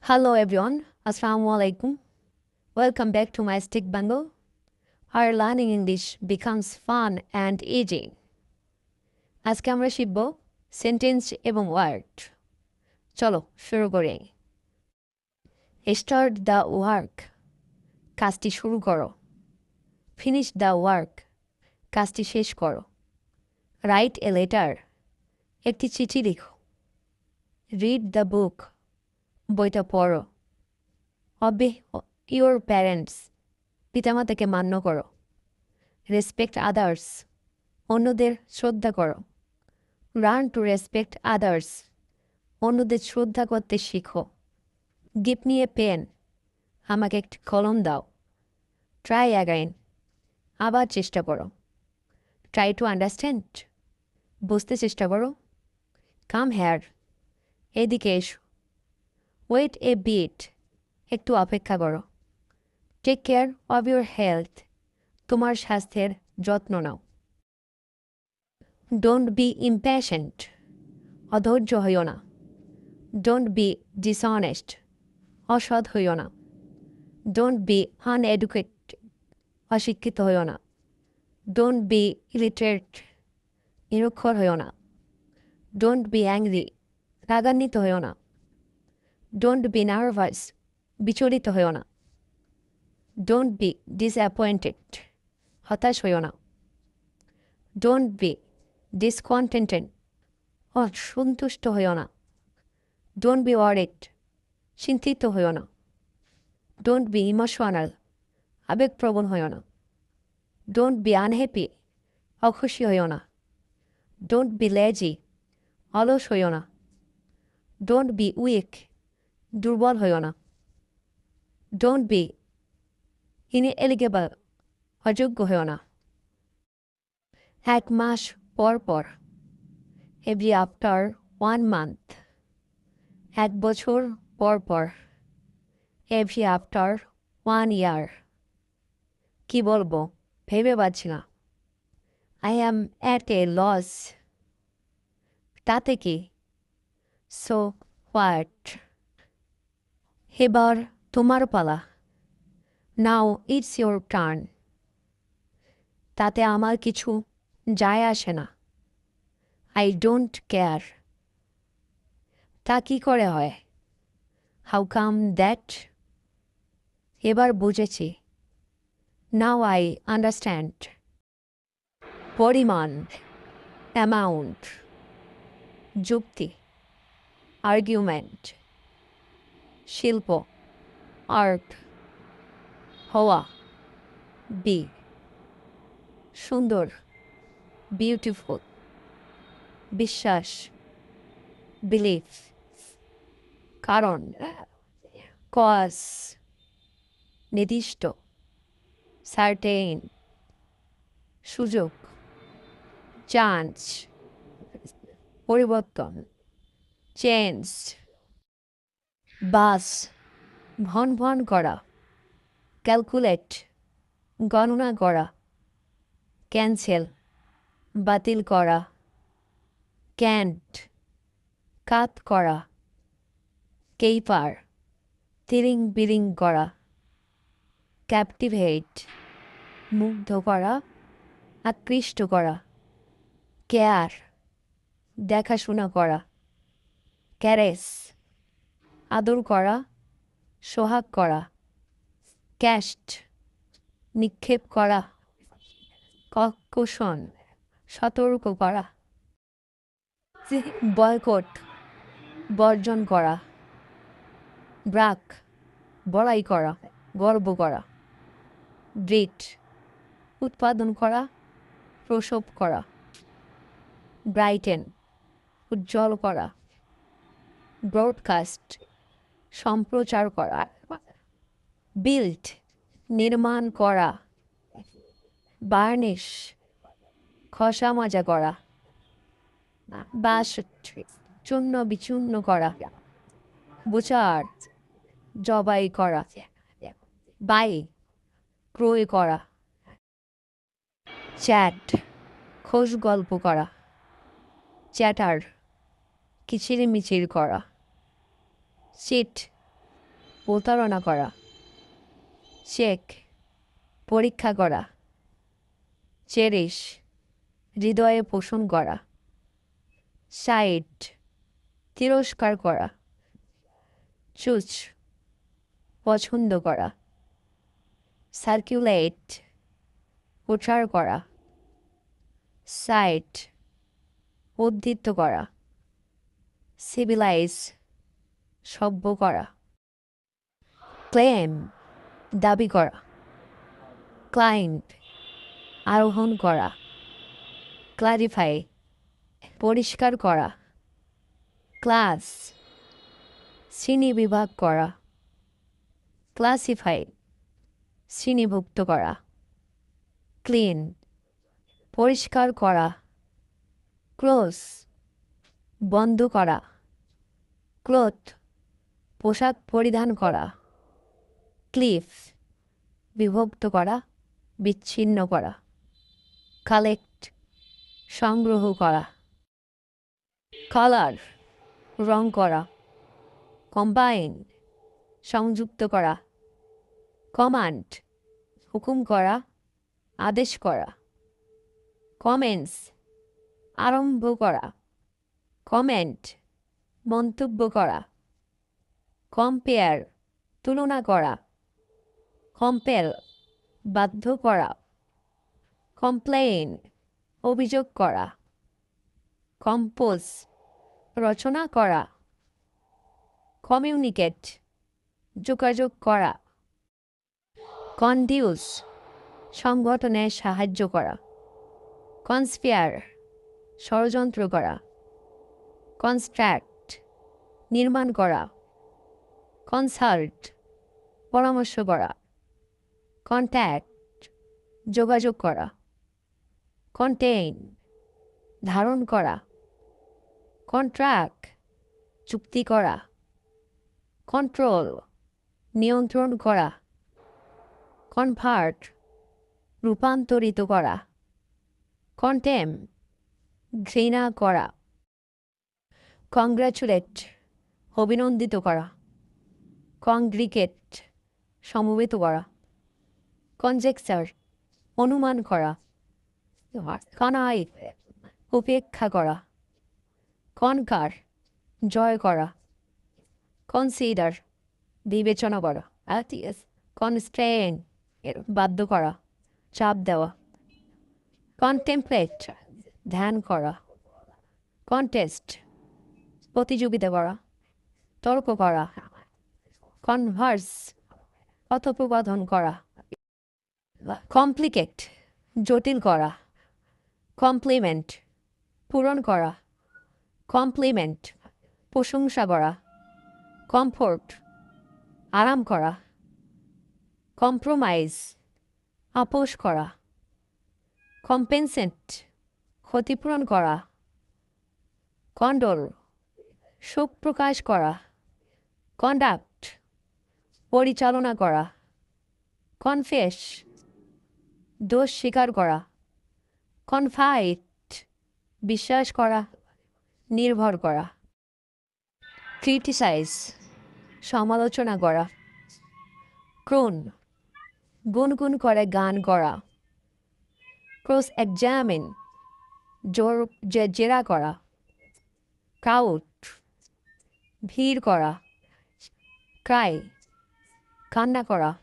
Hello everyone, Assalamu alaikum. Welcome back to my Stick Bangle. Our learning English becomes fun and easy. আজকে আমরা শিখব sentence এবং word. চলো শুরু করি। স্টার্ট দ্য ওয়ার্ক, কাজটি শুরু করো। ফিনিশ দ্য ওয়ার্ক, কাজটি শেষ করো। রাইট এ লেটার, একটি চিঠি লিখো। রিড দ্য বুক, বইটা পড়ো। অবে ইউর প্যারেন্টস, পিতামাতাকে মান্য করো। রেসপেক্ট আদার্স, অন্যদের শ্রদ্ধা করো। লার্ন টু রেসপেক্ট আদার্স, অন্যদের শ্রদ্ধা করতে শিখো। গিভ মি এ পেন, আমাকে একটি কলম দাও। ট্রাই অ্যাগাইন, আবার চেষ্টা করো। ট্রাই টু আন্ডারস্ট্যান্ড, বুঝতে চেষ্টা করো। কাম হেয়ার, এদিকে এসো। ওয়েট এ বিট, একটু অপেক্ষা করো। Take care of your health, তোমার স্বাস্থ্যের যত্ন নাও। ডোন্ট বি ইম্প্যাশেন্ট, অধৈর্য হইও না। ডোন্ট বি ডিসঅনেস্ট, অসৎ হইও না। ডোন্ট বি আনএডুকেট, অশিক্ষিত হইও না। ডোন্ট বি ইলিটারেট, নিরক্ষর হইও না। ডোন্ট বি অ্যাংরি, রাগান্বিত হইও না। ডোন্ট বি নার্ভাস, বিচলিত হইও না। ডোন্ট বি ডিসঅ্যাপয়েন্টেড, হতাশ হইও না। ডোন্ট বি ডিসকন্টেন্টেড, অসন্তুষ্ট হইও না। ডোন্ট বি ওয়ারিড, চিন্তিত হইও না। ডোন্ট বি ইমোশনাল, আবেগপ্রবণ হইও না। ডোন্ট বি আনহ্যাপি, অখুশি হইও না। ডোন্ট বি লেজি, অলস হইও না। ডোন্ট বি উইক, দুর্বল হইও না। ডোন্ট বি ইনএলিগেবল, অযোগ্য হইও না। এক মাস পর পর, এভরি আফটার 1 মান্থ। এক বছর পর পর, এভরি আফটার 1 ইয়ার। কি বলবো ভেবে পাচ্ছি না। I am at a loss, তাতে কি? সো হোয়াট, এবার তোমার পালা। নাও ইটস ইয়োর টার্ন, তাতে আমার কিছু যায় আসে না। আই ডোন্ট কেয়ার, তা কী করে হয়? হাউ কাম দ্যাট, এবার বুঝেছি। Now I understand. পরিমাণ, অ্যামাউন্ট। যুক্তি, আর্গুমেন্ট। শিল্প, আর্ট। হওয়া, বি। সুন্দর, বিউটিফুল। বিশ্বাস, বিলিফ। কারণ, কজ। নির্দিষ্ট, সার্টেইন। সুযোগ, চান্স। পরিবর্তন, চেঞ্জ। বাস, ভন ভন করা। ক্যালকুলেট, গণনা করা। ক্যান্সেল, বাতিল করা। ক্যান্ট, কাত করা। কেইপার, তিরিং বিরিং করা। ক্যাপটিভেট, মুগ্ধ করা, আকৃষ্ট করা। কেয়ার, দেখাশোনা করা। ক্যারেস, আদর করা, সোহাগ করা। ক্যাস্ট, নিক্ষেপ করা। ককশন, সতর্ক করা। বয়কট, বর্জন করা। ব্রাক, বড়াই করা, গর্ব করা। ব্রিড, উৎপাদন করা, প্রসব করা। ব্রাইটেন, উজ্জ্বল করা। ব্রডকাস্ট, সম্প্রচার করা। বিল্ড, নির্মাণ করা। বার্নিশ, খসা মাজা করা। বাস, চূর্ণ বিচূর্ণ করা। বুচার, জবাই করা। বাই, ক্রয় করা। চ্যাট, খোশ গল্প করা। চ্যাটার, কিচিরমিচির করা। চিট, প্রতারণা করা। চেক, পরীক্ষা করা। চেরিশ, হৃদয়ে পোষণ করা। সাইট, তিরস্কার করা। চুজ, পছন্দ করা। সার্কুলেট, প্রচার করা। সাইট, উদ্ধৃত করা। সিভিলাইজ, সভ্য করা। ক্লেম, দাবি করা। ক্লাইম্ব, আরোহণ করা। ক্লারিফাই, পরিষ্কার করা। ক্লাস, শ্রেণীবিভাগ করা। ক্লাসিফাই, শ্রেণীভুক্ত করা। ক্লিন, পরিষ্কার করা। ক্লোজ, বন্ধ করা। ক্লথ, পোশাক পরিধান করা। ক্লিফ, বিভক্ত করা, বিচ্ছিন্ন করা। কালেক্ট, সংগ্রহ করা। কালার, রং করা। কম্বাইন, সংযুক্ত করা। কমান্ড, হুকুম করা, আদেশ করা। কমেন্টস, আরম্ভ করা। কমেন্ট, মন্তব্য করা। কম্পেয়ার, তুলনা করা। কম্পেল, বাধ্য করা। কমপ্লেইন, অভিযোগ করা। কম্পোজ, রচনা করা। কমিউনিকেট, যোগাযোগ করা। কনডিউস, সংগঠনে সাহায্য করা। কনস্পিয়ার, ষড়যন্ত্র করা। কনস্ট্রাক্ট, নির্মাণ করা। কনসাল্ট, পরামর্শ করা। কন্ট্যাক্ট, যোগাযোগ করা। কন্টেইন, ধারণ করা। কন্ট্রাক্ট, চুক্তি করা। কন্ট্রোল, নিয়ন্ত্রণ করা। কনভার্ট, রূপান্তরিত করা। কন্টেম, ঘৃণা করা। কংগ্র্যাচুলেট, অভিনন্দিত করা। কংগ্রিগেট, সমবেত করা। কনজেকচার, অনুমান করা। কনাই, উপেক্ষা করা। কনকার, জয় করা। কনসিডার, বিবেচনা করা। কনস্ট্রেন, বাধ্য করা, চাপ দেওয়া। কন্টেমপ্লেট, ধ্যান করা। কন্টেস্ট, প্রতিযোগিতা করা, তর্ক করা। কনভার্স, কথোপকথন করা। কমপ্লিকেট, জটিল করা। কমপ্লিমেন্ট, পূরণ করা। কমপ্লিমেন্ট, প্রশংসা করা। কমফোর্ট, আরাম করা। কম্প্রোমাইজ, আপোষ করা। কম্পেনসেন্ট, ক্ষতিপূরণ করা। কন্ডোল, শোক প্রকাশ করা। কন্ডাক্ট, পরিচালনা করা। কনফেস, দোষ স্বীকার করা। কনফাইট, বিশ্বাস করা, নির্ভর করা। ক্রিটিসাইজ, সমালোচনা করা। ক্রোন, গুনগুন করে গান করা। ক্রস এক্সামিন, জেরা করা। ক্রাউড, ভিড় করা। ক্রাই, কান্না করা।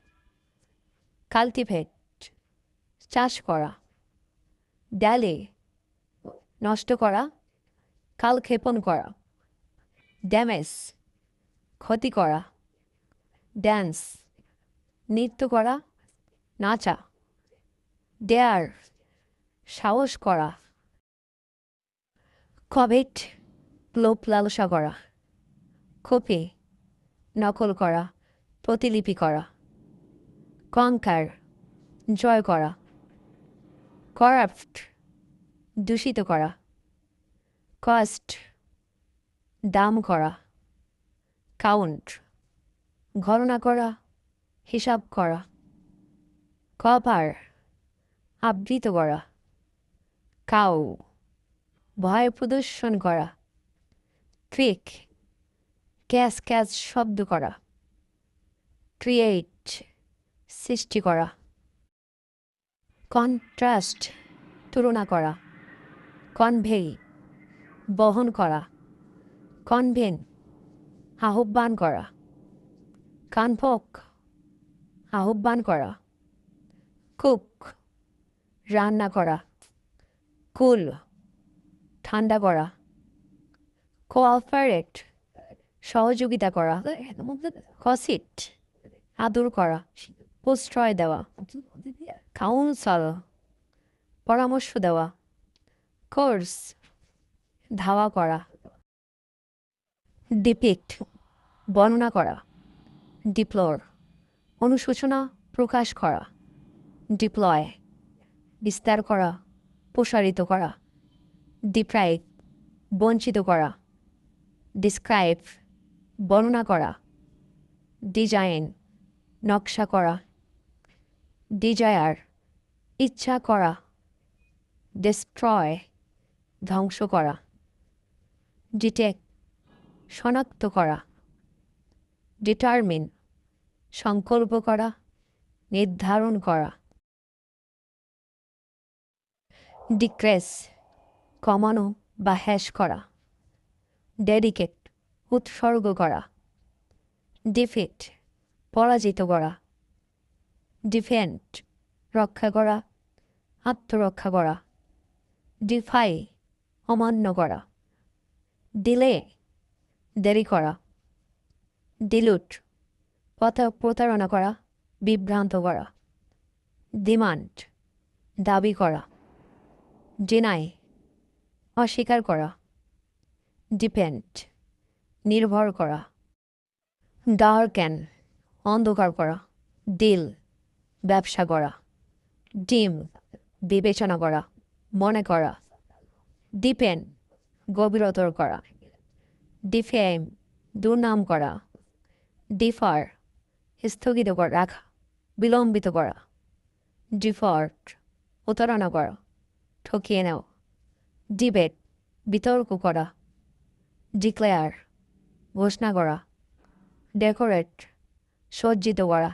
কাল্টিভেট, চাষ করা। ড্যালে, নষ্ট করা, কালক্ষেপণ করা। ড্যামেজ, ক্ষতি করা। ড্যান্স, নৃত্য করা, নাচা। ডেয়ার, সাহস করা। কভেট, লোভ লালসা করা। কপি, নকল করা, প্রতিলিপি করা। কঙ্কার, জয় করা। করাপ্ট, দূষিত করা। কস্ট, দাম করা। কাউন্ট, গণনা করা, হিসাব করা। কভার, আবৃত করা। কাউ, ভয় প্রদর্শন করা। ক্রিক, ক্যাস ক্যাস শব্দ করা। ক্রিয়েট সৃষ্টি করা, কন্ট্রাস্ট তুলনা করা, কনভেই বহন করা, কনভেন আহ্বান করা, কনভোক আহ্বান করা, কুক রান্না করা, কুল ঠান্ডা করা, কোঅপারেট সহযোগিতা করা, কসিট আদর করা, প্রশ্রয় দেওয়া, কাউন্সেল পরামর্শ দেওয়া, কোর্স ধাওয়া করা, ডিপিক্ট বর্ণনা করা, ডিপ্লোর অনুশোচনা প্রকাশ করা, ডিপ্লয় বিস্তার করা প্রসারিত করা, ডিপ্রাইভ বঞ্চিত করা, ডিসক্রাইব বর্ণনা করা, ডিজাইন নকশা করা, ডিজায়ার ইচ্ছা করা, ডিস্ট্রয় ধ্বংস করা, ডিটেক্ট শনাক্ত করা, ডিটারমিন সংকল্প করা নির্ধারণ করা, ডিক্রেস কমানো বা হ্যাশ করা, ডেডিকেট উৎসর্গ করা, ডিফিট পরাজিত করা, ডিফেন্ড রক্ষা করা আত্মরক্ষা করা, ডিফাই অমান্য করা, ডিলে দেরি করা, ডিলুট প্রতারণা করা বিভ্রান্ত করা, ডিমান্ড দাবি করা, ডিনাই অস্বীকার করা, ডিপেন্ড নির্ভর করা, ডার্কেন অন্ধকার করা, ডিল ব্যবসা করা, ডিম বিবেচনা করা মনে করা, ডিপেন গভীরতর করা, ডিফেম দুর্নাম করা, ডিফার স্থগিত করে রাখা বিলম্বিত করা, ডিফল্ট প্রতারণা করা ঠকিয়ে নেওয়া, ডিবেট বিতর্ক করা, ডিক্লেয়ার ঘোষণা করা, ডেকোরেট সজ্জিত করা,